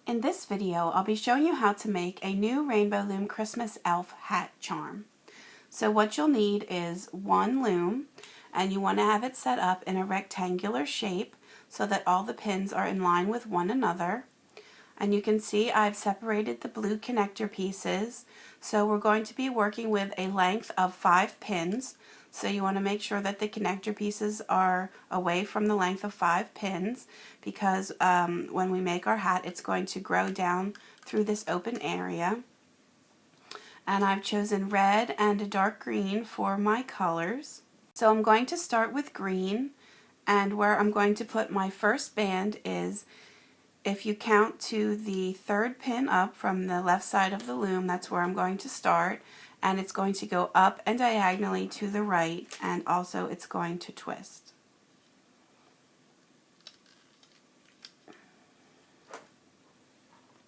In this video, I'll be showing you how to make a new Rainbow Loom Christmas elf hat charm. So what you'll need is one loom, and you want to have it set up in a rectangular shape so that all the pins are in line with one another. And you can see I've separated the blue connector pieces, so we're going to be working with a length of 5 pins. So you want to make sure that the connector pieces are away from the length of 5 pins, because when we make our hat it's going to grow down through this open area. And I've chosen red and a dark green for my colors. So I'm going to start with green, and where I'm going to put my first band is, if you count to the 3rd pin up from the left side of the loom, that's where I'm going to start, and it's going to go up and diagonally to the right, and also it's going to twist.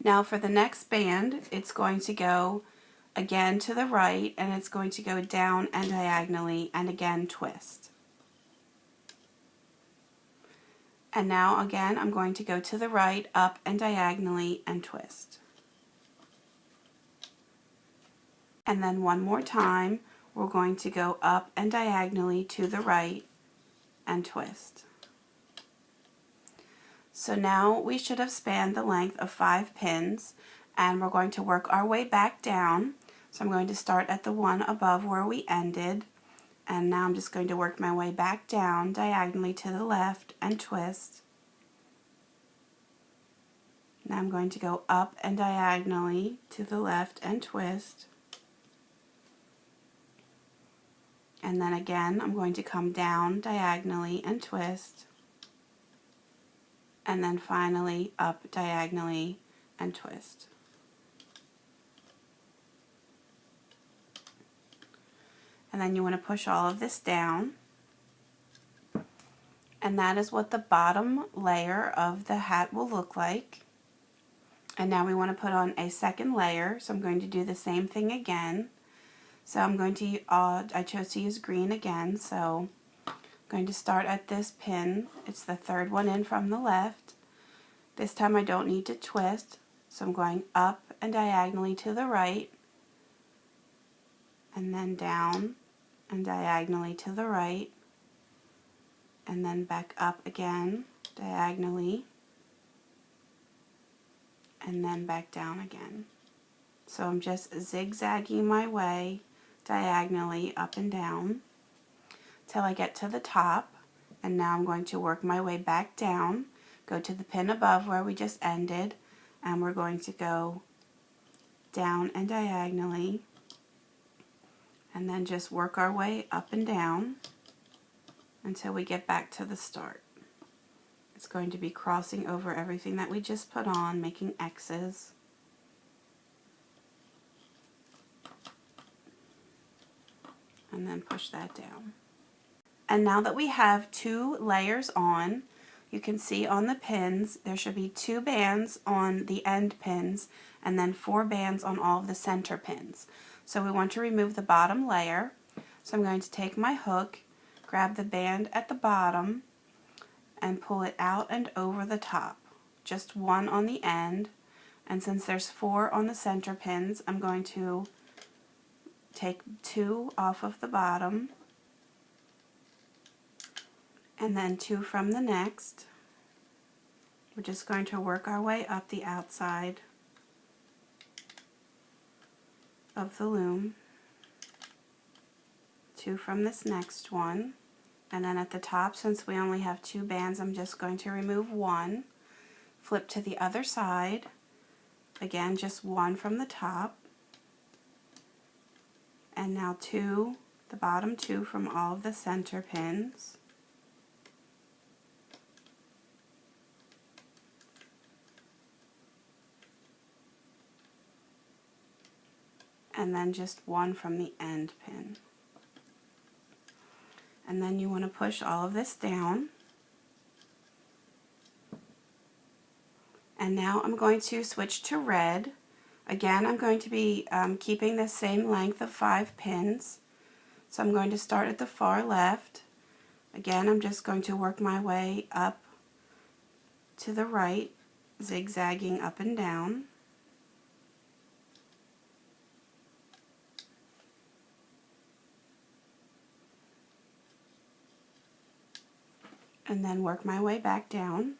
Now for the next band, it's going to go again to the right, and it's going to go down and diagonally and again twist. And now again I'm going to go to the right, up and diagonally and twist. And then one more time we're going to go up and diagonally to the right and twist. So now we should have spanned the length of 5 pins, and we're going to work our way back down. So I'm going to start at the one above where we ended, and now I'm just going to work my way back down diagonally to the left and twist. Now I'm going to go up and diagonally to the left and twist. And then again I'm going to come down diagonally and twist. And then finally up diagonally and twist. And then you want to push all of this down. And that is what the bottom layer of the hat will look like. And now we want to put on a second layer, so I'm going to do the same thing again. So I'm going to, I chose to use green again, so I'm going to start at this pin. It's the 3rd one in from the left. This time I don't need to twist, so I'm going up and diagonally to the right, and then down and diagonally to the right, and then back up again diagonally, and then back down again. So I'm just zigzagging my way diagonally up and down till I get to the top, and now I'm going to work my way back down, go to the pin above where we just ended, and we're going to go down and diagonally, and then just work our way up and down until we get back to the start. It's going to be crossing over everything that we just put on, making X's. And then push that down. And now that we have 2 layers on, you can see on the pins there should be 2 bands on the end pins and then 4 bands on all of the center pins. So we want to remove the bottom layer. So I'm going to take my hook, grab the band at the bottom, and pull it out and over the top. Just 1 on the end, and since there's 4 on the center pins, I'm going to take 2 off of the bottom, and then 2 from the next. We're just going to work our way up the outside of the loom. 2 from this next one, and then at the top, since we only have 2 bands, I'm just going to remove 1. Flip to the other side, again just 1 from the top, and now 2, the bottom 2 from all of the center pins. And then just 1 from the end pin. And then you want to push all of this down. And now I'm going to switch to red. Again, I'm going to be keeping the same length of 5 pins. So I'm going to start at the far left. Again, I'm just going to work my way up to the right zigzagging up and down. And then work my way back down.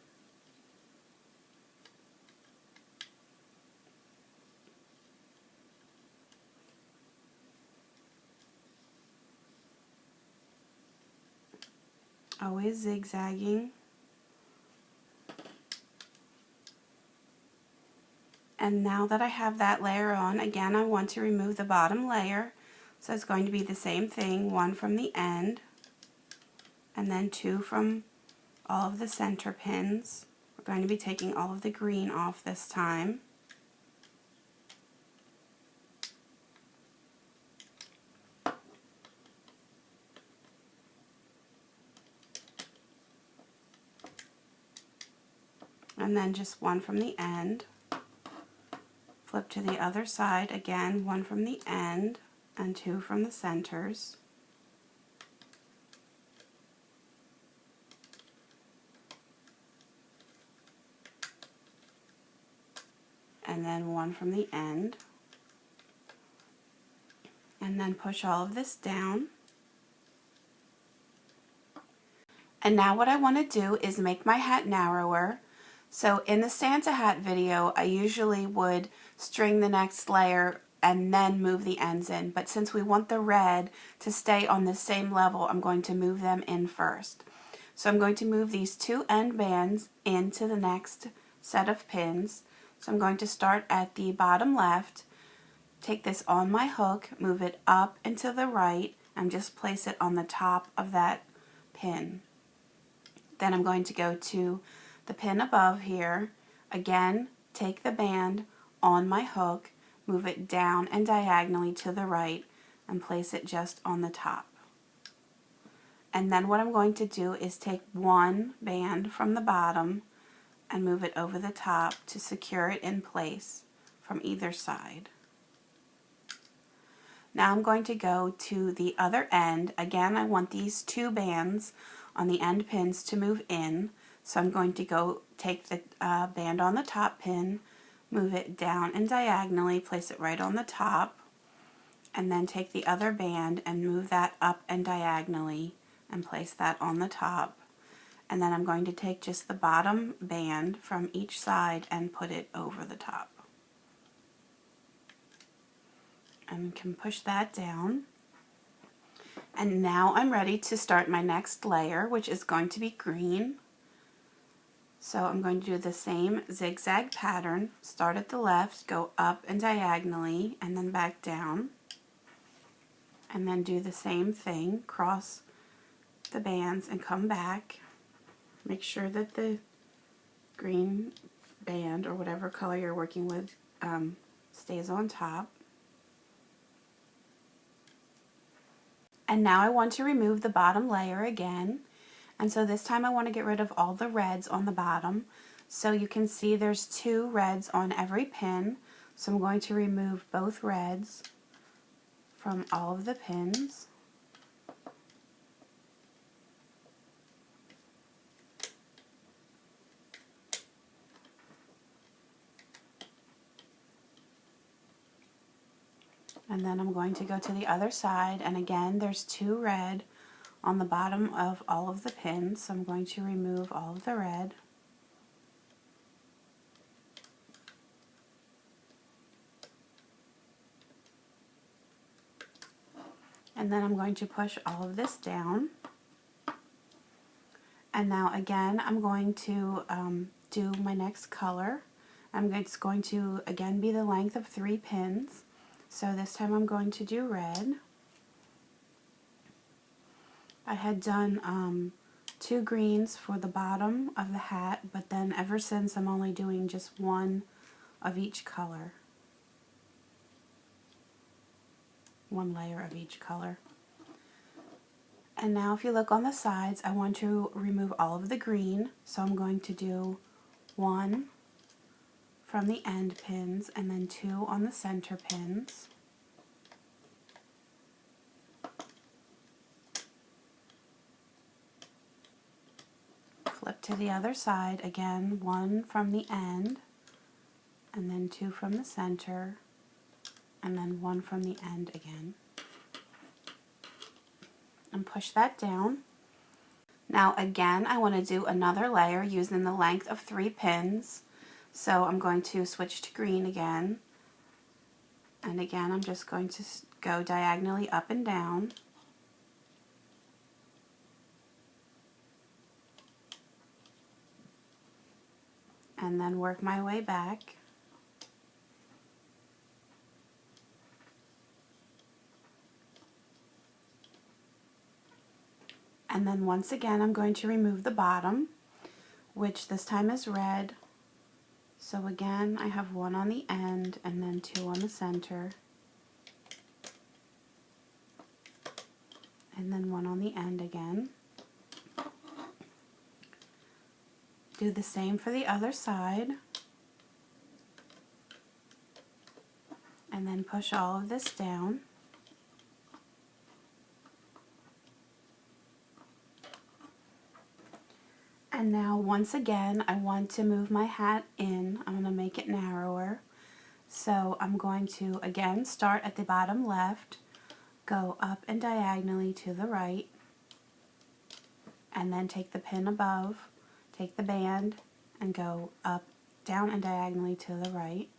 Always zigzagging. And now that I have that layer on, again I want to remove the bottom layer. So it's going to be the same thing, one from the end, and then two from all of the center pins. We're going to be taking all of the green off this time. And then just one from the end. Flip to the other side, again one from the end and two from the centers. And then one from the end. And then push all of this down. And now what I want to do is make my hat narrower. So in the Santa hat video, I usually would string the next layer and then move the ends in. But since we want the red to stay on the same level, I'm going to move them in first. So I'm going to move these two end bands into the next set of pins. So I'm going to start at the bottom left, take this on my hook, move it up and to the right, and just place it on the top of that pin. Then I'm going to go to the pin above here, again take the band on my hook, move it down and diagonally to the right, and place it just on the top. And then what I'm going to do is take one band from the bottom and move it over the top to secure it in place from either side. Now I'm going to go to the other end. Again, I want these two bands on the end pins to move in. So I'm going to go take the band on the top pin, move it down and diagonally, place it right on the top, and then take the other band and move that up and diagonally and place that on the top. And then I'm going to take just the bottom band from each side and put it over the top. And can push that down. And now I'm ready to start my next layer, which is going to be green. So I'm going to do the same zigzag pattern, start at the left, go up and diagonally, and then back down. And then do the same thing, cross the bands and come back. Make sure that the green band, or whatever color you're working with, stays on top. And now I want to remove the bottom layer again. And so this time I want to get rid of all the reds on the bottom. So you can see there's two reds on every pin. So I'm going to remove both reds from all of the pins. And then I'm going to go to the other side, and again there's two red on the bottom of all of the pins, so I'm going to remove all of the red. And then I'm going to push all of this down. And now again I'm going to do my next color. It's going to again be the length of 3 pins. So this time I'm going to do red. I had done 2 greens for the bottom of the hat, but then ever since I'm only doing just one of each color. One layer of each color. And now if you look on the sides, I want to remove all of the green, so I'm going to do 1 from the end pins and then 2 on the center pins. Flip to the other side, again, 1 from the end, and then 2 from the center, and then 1 from the end again. And push that down. Now again, I want to do another layer using the length of 3 pins. So I'm going to switch to green again. And again, I'm just going to go diagonally up and down. And then work my way back. And then once again, I'm going to remove the bottom, which this time is red. So again, I have 1 on the end and then 2 on the center. And then 1 on the end again. Do the same for the other side. And then push all of this down. And now once again, I want to move my hat in. I'm going to make it narrower. So I'm going to again start at the bottom left, go up and diagonally to the right, and then take the pin above, take the band, and go up, down and diagonally to the right.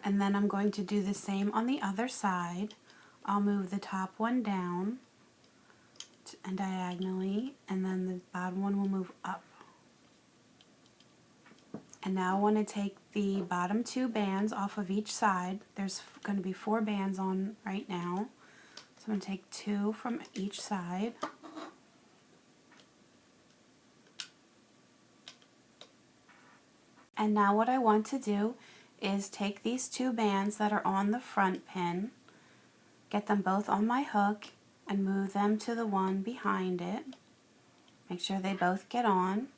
And then I'm going to do the same on the other side. I'll move the top one down and diagonally, and then the bottom one will move up. And now I want to take the bottom 2 bands off of each side. There's going to be 4 bands on right now. So I'm going to take 2 from each side. And now what I want to do is take these 2 bands that are on the front pin, get them both on my hook, and move them to the one behind it. Make sure they both get on,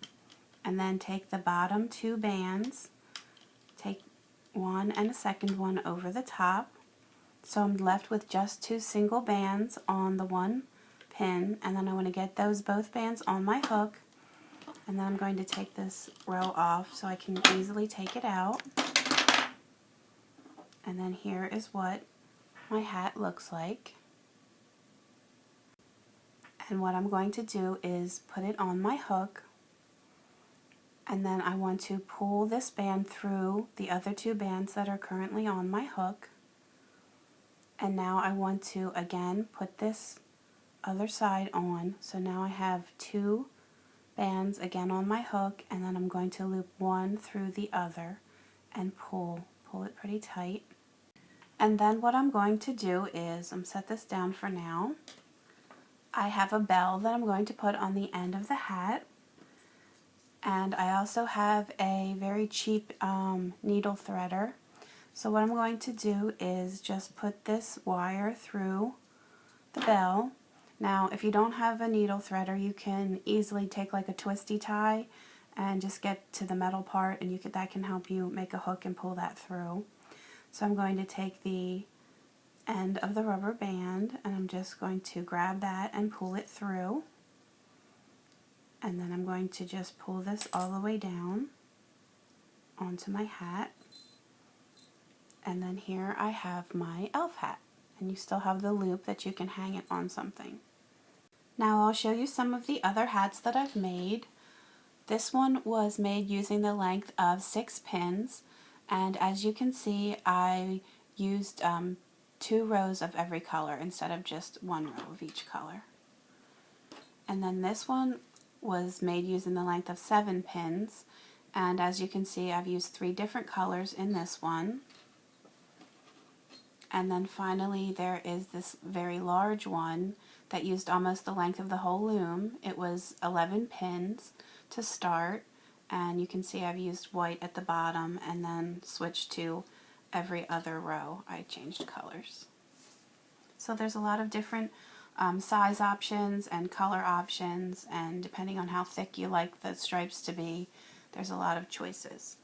and then take the bottom 2 bands, take one and a second one over the top. So I'm left with just 2 single bands on the one pin, and then I want to get those both bands on my hook, and then I'm going to take this row off so I can easily take it out. And then here is what my hat looks like. And what I'm going to do is put it on my hook, and then I want to pull this band through the other 2 bands that are currently on my hook. And now I want to again put this other side on. So now I have 2 bands again on my hook, and then I'm going to loop one through the other and pull it pretty tight. And then what I'm going to do is, set this down for now. I have a bell that I'm going to put on the end of the hat, and I also have a very cheap needle threader. So what I'm going to do is just put this wire through the bell. Now if you don't have a needle threader, you can easily take like a twisty tie and just get to the metal part, and that can help you make a hook and pull that through. So I'm going to take the end of the rubber band, and I'm just going to grab that and pull it through, and then I'm going to just pull this all the way down onto my hat, and then here I have my elf hat, and you still have the loop that you can hang it on something. Now I'll show you some of the other hats that I've made. This one was made using the length of 6 pins, and as you can see I used 2 rows of every color instead of just 1 row of each color. And then this one was made using the length of 7 pins, and as you can see I've used 3 different colors in this one. And then finally there is this very large one that used almost the length of the whole loom. It was 11 pins to start, and you can see I've used white at the bottom and then switched to every other row. I changed colors. So there's a lot of different size options and color options, and depending on how thick you like the stripes to be, there's a lot of choices.